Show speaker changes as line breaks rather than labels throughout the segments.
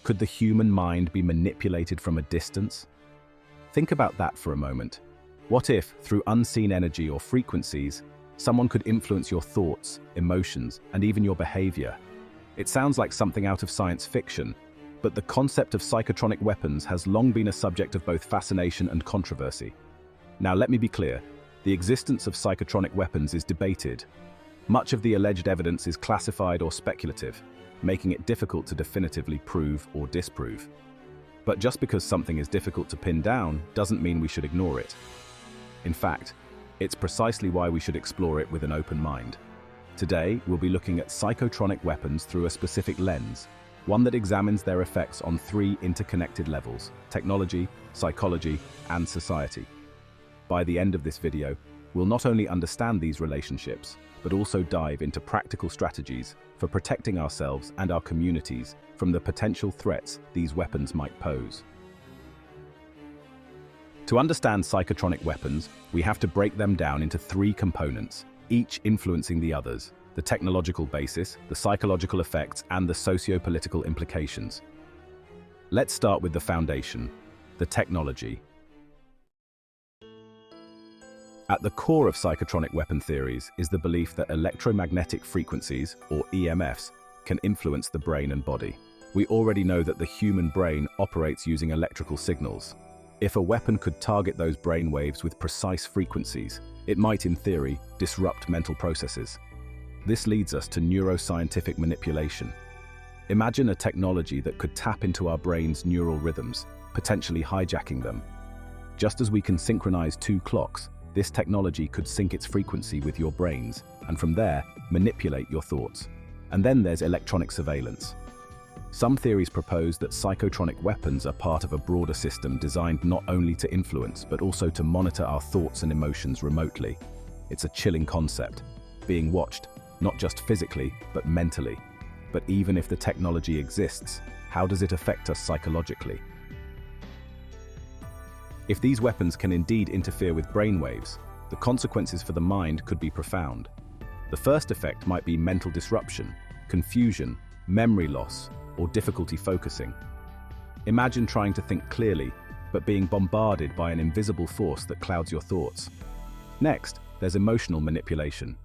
Could the human mind be manipulated from a distance? Think about that for a moment. What if, through unseen energy or frequencies, someone could influence your thoughts, emotions, and even your behavior? It sounds like something out of science fiction, but the concept of psychotronic weapons has long been a subject of both fascination and controversy. Now, let me be clear. The existence of psychotronic weapons is debated. Much of the alleged evidence is classified or speculative, making it difficult to definitively prove or disprove. But just because something is difficult to pin down doesn't mean we should ignore it. In fact, it's precisely why we should explore it with an open mind. Today, we'll be looking at psychotronic weapons through a specific lens, one that examines their effects on three interconnected levels: technology, psychology, and society. By the end of this video, we'll not only understand these relationships, but also dive into practical strategies for protecting ourselves and our communities from the potential threats these weapons might pose. To understand psychotronic weapons, we have to break them down into three components, each influencing the others: the technological basis, the psychological effects, and the socio-political implications. Let's start with the foundation, the technology. At the core of psychotronic weapon theories is the belief that electromagnetic frequencies, or EMFs, can influence the brain and body. We already know that the human brain operates using electrical signals. If a weapon could target those brain waves with precise frequencies, it might, in theory, disrupt mental processes. This leads us to neuroscientific manipulation. Imagine a technology that could tap into our brain's neural rhythms, potentially hijacking them. Just as we can synchronize two clocks, this technology could sync its frequency with your brains, and from there, manipulate your thoughts. And then there's electronic surveillance. Some theories propose that psychotronic weapons are part of a broader system designed not only to influence, but also to monitor our thoughts and emotions remotely. It's a chilling concept, being watched, not just physically, but mentally. But even if the technology exists, how does it affect us psychologically? If these weapons can indeed interfere with brainwaves, the consequences for the mind could be profound. The first effect might be mental disruption, confusion, memory loss, or difficulty focusing. Imagine trying to think clearly, but being bombarded by an invisible force that clouds your thoughts. Next, there's emotional manipulation.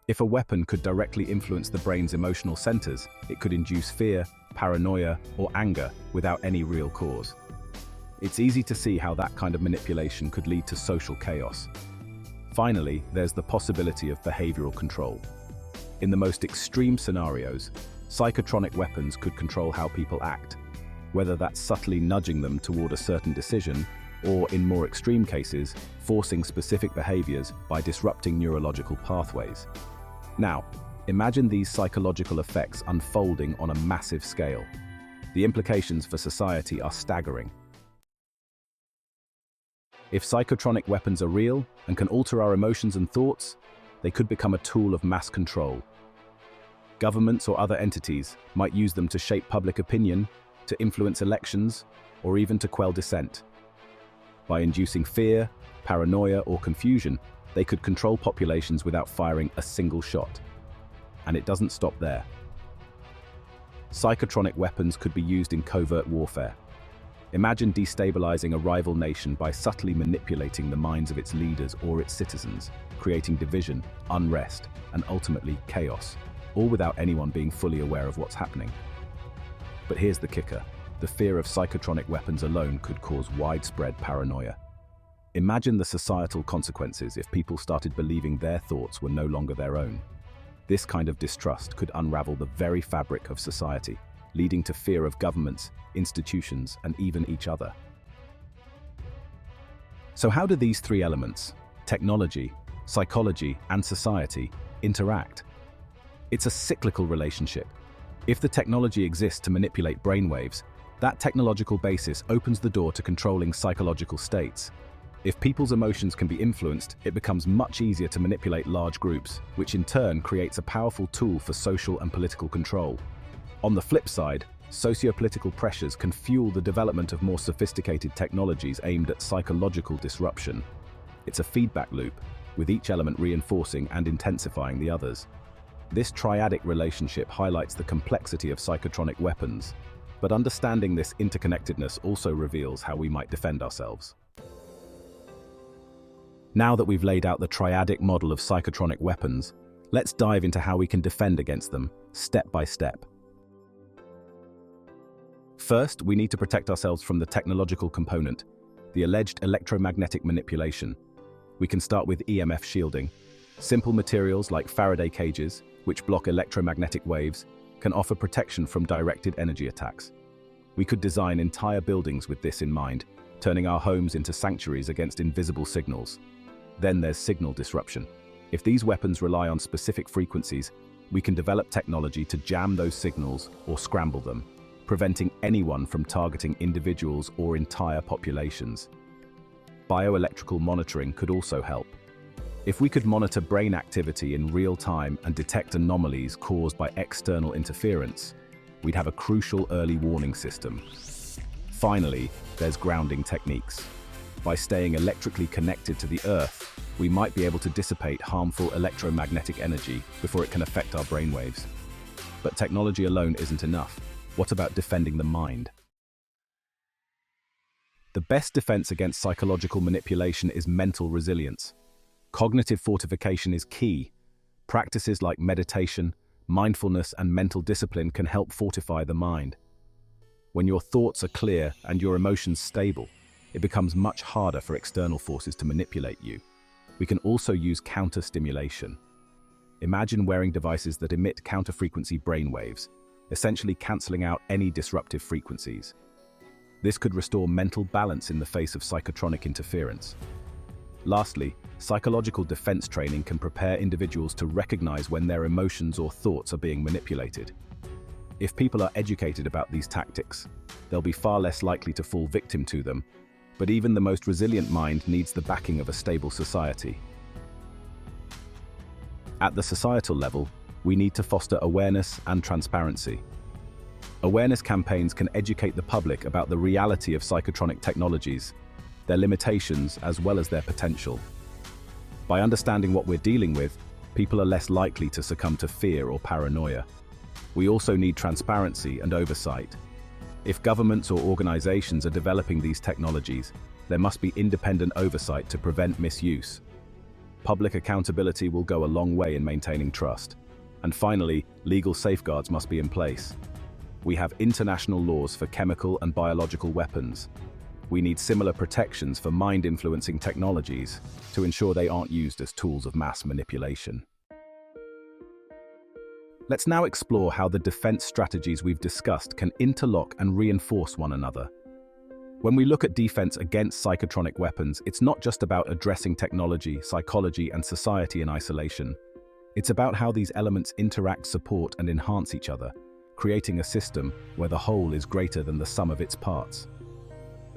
If a weapon could directly influence the brain's emotional centers, it could induce fear, paranoia, or anger without any real cause. It's easy to see how that kind of manipulation could lead to social chaos. Finally, there's the possibility of behavioral control. In the most extreme scenarios, psychotronic weapons could control how people act, whether that's subtly nudging them toward a certain decision, or in more extreme cases, forcing specific behaviors by disrupting neurological pathways. Now, imagine these psychological effects unfolding on a massive scale. The implications for society are staggering. If psychotronic weapons are real and can alter our emotions and thoughts, they could become a tool of mass control. Governments or other entities might use them to shape public opinion, to influence elections, or even to quell dissent. By inducing fear, paranoia, or confusion, they could control populations without firing a single shot. And it doesn't stop there. Psychotronic weapons could be used in covert warfare. Imagine destabilizing a rival nation by subtly manipulating the minds of its leaders or its citizens, creating division, unrest, and ultimately chaos, all without anyone being fully aware of what's happening. But here's the kicker. The fear of psychotronic weapons alone could cause widespread paranoia. Imagine the societal consequences if people started believing their thoughts were no longer their own. This kind of distrust could unravel the very fabric of society, leading to fear of governments, institutions, and even each other. So how do these three elements, technology, psychology, and society, interact? It's a cyclical relationship. If the technology exists to manipulate brainwaves, that technological basis opens the door to controlling psychological states. If people's emotions can be influenced, it becomes much easier to manipulate large groups, which in turn creates a powerful tool for social and political control. On the flip side, sociopolitical pressures can fuel the development of more sophisticated technologies aimed at psychological disruption. It's a feedback loop, with each element reinforcing and intensifying the others. This triadic relationship highlights the complexity of psychotronic weapons. But understanding this interconnectedness also reveals how we might defend ourselves. Now that we've laid out the triadic model of psychotronic weapons, let's dive into how we can defend against them, step by step. First, we need to protect ourselves from the technological component, the alleged electromagnetic manipulation. We can start with EMF shielding. Simple materials like Faraday cages, which block electromagnetic waves, can offer protection from directed energy attacks. We could design entire buildings with this in mind, turning our homes into sanctuaries against invisible signals. Then there's signal disruption. If these weapons rely on specific frequencies, we can develop technology to jam those signals or scramble them, preventing anyone from targeting individuals or entire populations. Bioelectrical monitoring could also help. If we could monitor brain activity in real time and detect anomalies caused by external interference, we'd have a crucial early warning system. Finally, there's grounding techniques. By staying electrically connected to the Earth, we might be able to dissipate harmful electromagnetic energy before it can affect our brainwaves. But technology alone isn't enough. What about defending the mind? The best defense against psychological manipulation is mental resilience. Cognitive fortification is key. Practices like meditation, mindfulness, and mental discipline can help fortify the mind. When your thoughts are clear and your emotions stable, it becomes much harder for external forces to manipulate you. We can also use counter-stimulation. Imagine wearing devices that emit counter-frequency brainwaves, essentially cancelling out any disruptive frequencies. This could restore mental balance in the face of psychotronic interference. Lastly, psychological defense training can prepare individuals to recognize when their emotions or thoughts are being manipulated. If people are educated about these tactics, they'll be far less likely to fall victim to them. But even the most resilient mind needs the backing of a stable society. At the societal level, we need to foster awareness and transparency. Awareness campaigns can educate the public about the reality of psychotronic technologies, their limitations as well as their potential. By understanding what we're dealing with, people are less likely to succumb to fear or paranoia. We also need transparency and oversight. If governments or organizations are developing these technologies, there must be independent oversight to prevent misuse. Public accountability will go a long way in maintaining trust. And finally, legal safeguards must be in place. We have international laws for chemical and biological weapons. We need similar protections for mind-influencing technologies to ensure they aren't used as tools of mass manipulation. Let's now explore how the defense strategies we've discussed can interlock and reinforce one another. When we look at defense against psychotronic weapons, it's not just about addressing technology, psychology, and society in isolation. It's about how these elements interact, support, and enhance each other, creating a system where the whole is greater than the sum of its parts.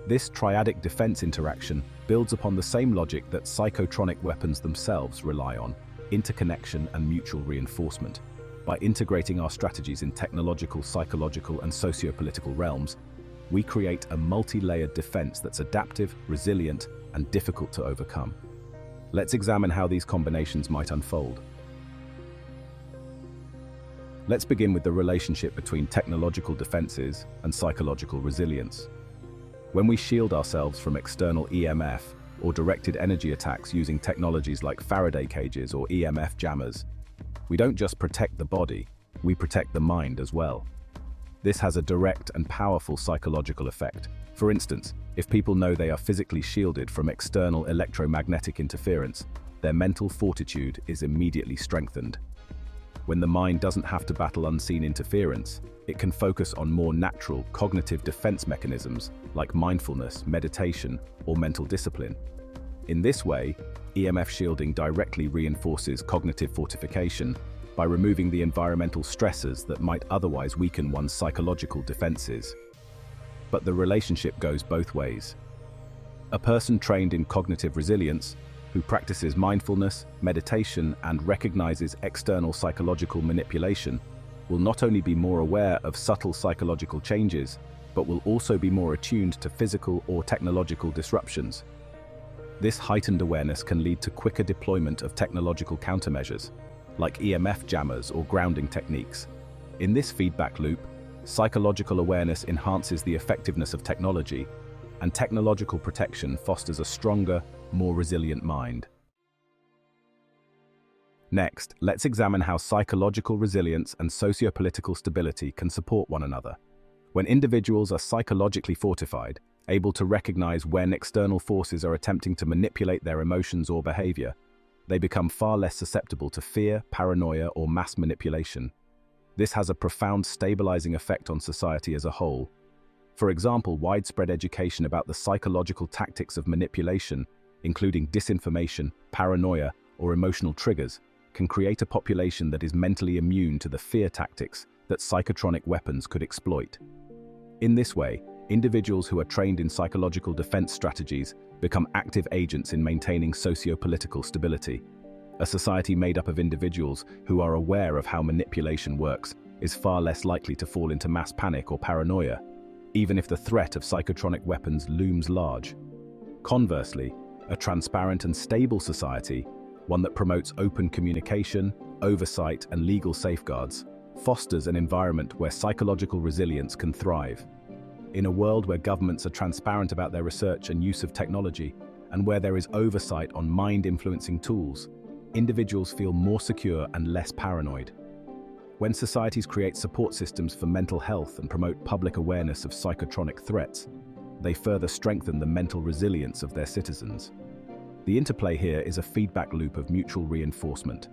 This triadic defense interaction builds upon the same logic that psychotronic weapons themselves rely on: interconnection and mutual reinforcement. By integrating our strategies in technological, psychological, and sociopolitical realms, we create a multi-layered defense that's adaptive, resilient, and difficult to overcome. Let's examine how these combinations might unfold. Let's begin with the relationship between technological defenses and psychological resilience. When we shield ourselves from external EMF or directed energy attacks using technologies like Faraday cages or EMF jammers, we don't just protect the body, we protect the mind as well. This has a direct and powerful psychological effect. For instance, if people know they are physically shielded from external electromagnetic interference, their mental fortitude is immediately strengthened. When the mind doesn't have to battle unseen interference, it can focus on more natural cognitive defense mechanisms like mindfulness, meditation, or mental discipline. In this way, EMF shielding directly reinforces cognitive fortification by removing the environmental stressors that might otherwise weaken one's psychological defenses. But the relationship goes both ways. A person trained in cognitive resilience, who practices mindfulness, meditation, and recognizes external psychological manipulation, will not only be more aware of subtle psychological changes, but will also be more attuned to physical or technological disruptions. This heightened awareness can lead to quicker deployment of technological countermeasures, like EMF jammers or grounding techniques. In this feedback loop, Psychological awareness enhances the effectiveness of technology, and technological protection fosters a stronger, more resilient mind. Next, let's examine how psychological resilience and sociopolitical stability can support one another. When individuals are psychologically fortified, able to recognize when external forces are attempting to manipulate their emotions or behavior, they become far less susceptible to fear, paranoia, or mass manipulation. This has a profound stabilizing effect on society as a whole. For example, widespread education about the psychological tactics of manipulation, including disinformation, paranoia, or emotional triggers, can create a population that is mentally immune to the fear tactics that psychotronic weapons could exploit. In this way, individuals who are trained in psychological defense strategies become active agents in maintaining socio-political stability. A society made up of individuals who are aware of how manipulation works is far less likely to fall into mass panic or paranoia, even if the threat of psychotronic weapons looms large. Conversely, a transparent and stable society, one that promotes open communication, oversight, and legal safeguards, fosters an environment where psychological resilience can thrive. In a world where governments are transparent about their research and use of technology, and where there is oversight on mind-influencing tools, individuals feel more secure and less paranoid. When societies create support systems for mental health and promote public awareness of psychotronic threats, they further strengthen the mental resilience of their citizens. The interplay here is a feedback loop of mutual reinforcement.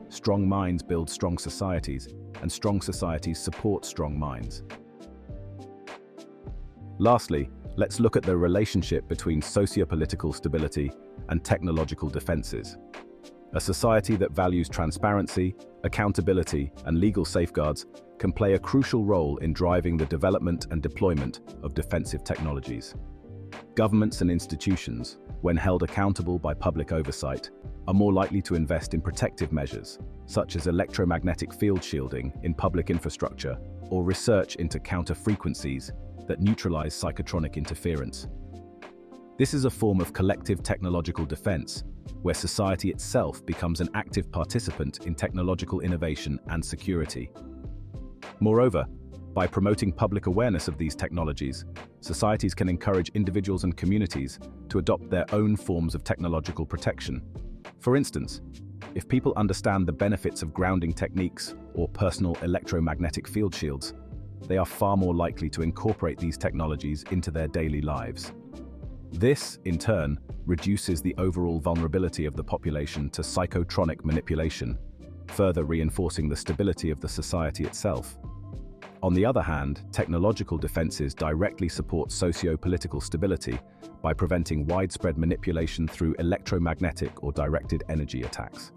Strong minds build strong societies, and strong societies support strong minds. Lastly, let's look at the relationship between sociopolitical stability and technological defenses. A society that values transparency, accountability, and legal safeguards can play a crucial role in driving the development and deployment of defensive technologies. Governments and institutions, when held accountable by public oversight, are more likely to invest in protective measures, such as electromagnetic field shielding in public infrastructure or research into counter-frequencies that neutralize psychotronic interference. This is a form of collective technological defense, where society itself becomes an active participant in technological innovation and security. Moreover, by promoting public awareness of these technologies, societies can encourage individuals and communities to adopt their own forms of technological protection. For instance, if people understand the benefits of grounding techniques or personal electromagnetic field shields, they are far more likely to incorporate these technologies into their daily lives. This, in turn, reduces the overall vulnerability of the population to psychotronic manipulation, further reinforcing the stability of the society itself. On the other hand, technological defenses directly support socio-political stability by preventing widespread manipulation through electromagnetic or directed energy attacks.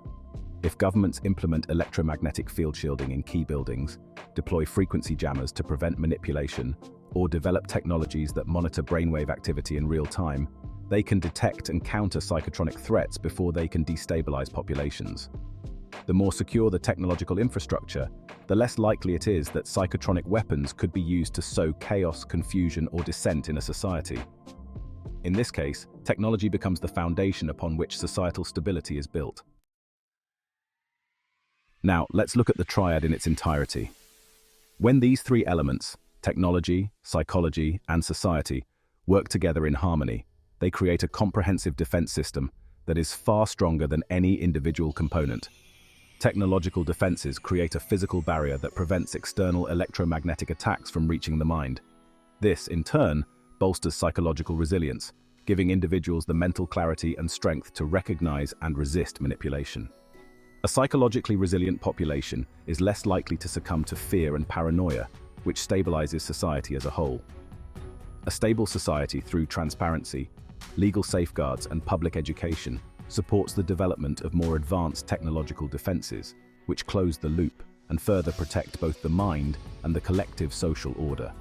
If governments implement electromagnetic field shielding in key buildings, deploy frequency jammers to prevent manipulation, or develop technologies that monitor brainwave activity in real time, they can detect and counter psychotronic threats before they can destabilize populations. The more secure the technological infrastructure, the less likely it is that psychotronic weapons could be used to sow chaos, confusion, or dissent in a society. In this case, technology becomes the foundation upon which societal stability is built. Now, let's look at the triad in its entirety. When these three elements, technology, psychology, and society, work together in harmony, they create a comprehensive defense system that is far stronger than any individual component. Technological defenses create a physical barrier that prevents external electromagnetic attacks from reaching the mind. This, in turn, bolsters psychological resilience, giving individuals the mental clarity and strength to recognize and resist manipulation. A psychologically resilient population is less likely to succumb to fear and paranoia, which stabilizes society as a whole. A stable society, through transparency, legal safeguards, and public education, supports the development of more advanced technological defenses, which close the loop and further protect both the mind and the collective social order.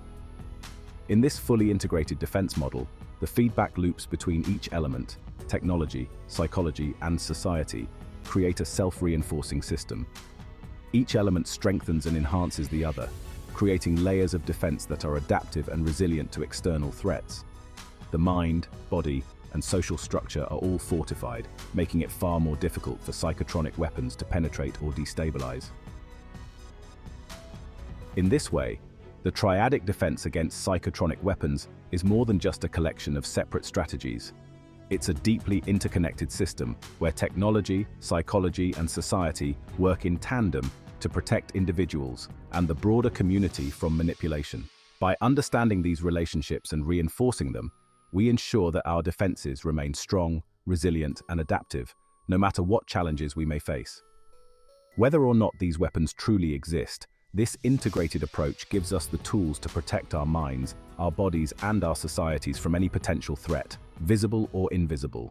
In this fully integrated defense model, the feedback loops between each element, technology, psychology, and society, create a self-reinforcing system. Each element strengthens and enhances the other, creating layers of defense that are adaptive and resilient to external threats. The mind, body, and social structure are all fortified, making it far more difficult for psychotronic weapons to penetrate or destabilize. In this way, The triadic defense against psychotronic weapons is more than just a collection of separate strategies. It's a deeply interconnected system where technology, psychology, and society work in tandem to protect individuals and the broader community from manipulation. By understanding these relationships and reinforcing them, we ensure that our defenses remain strong, resilient, and adaptive, no matter what challenges we may face. Whether or not these weapons truly exist, this integrated approach gives us the tools to protect our minds, our bodies, and our societies from any potential threat, visible or invisible.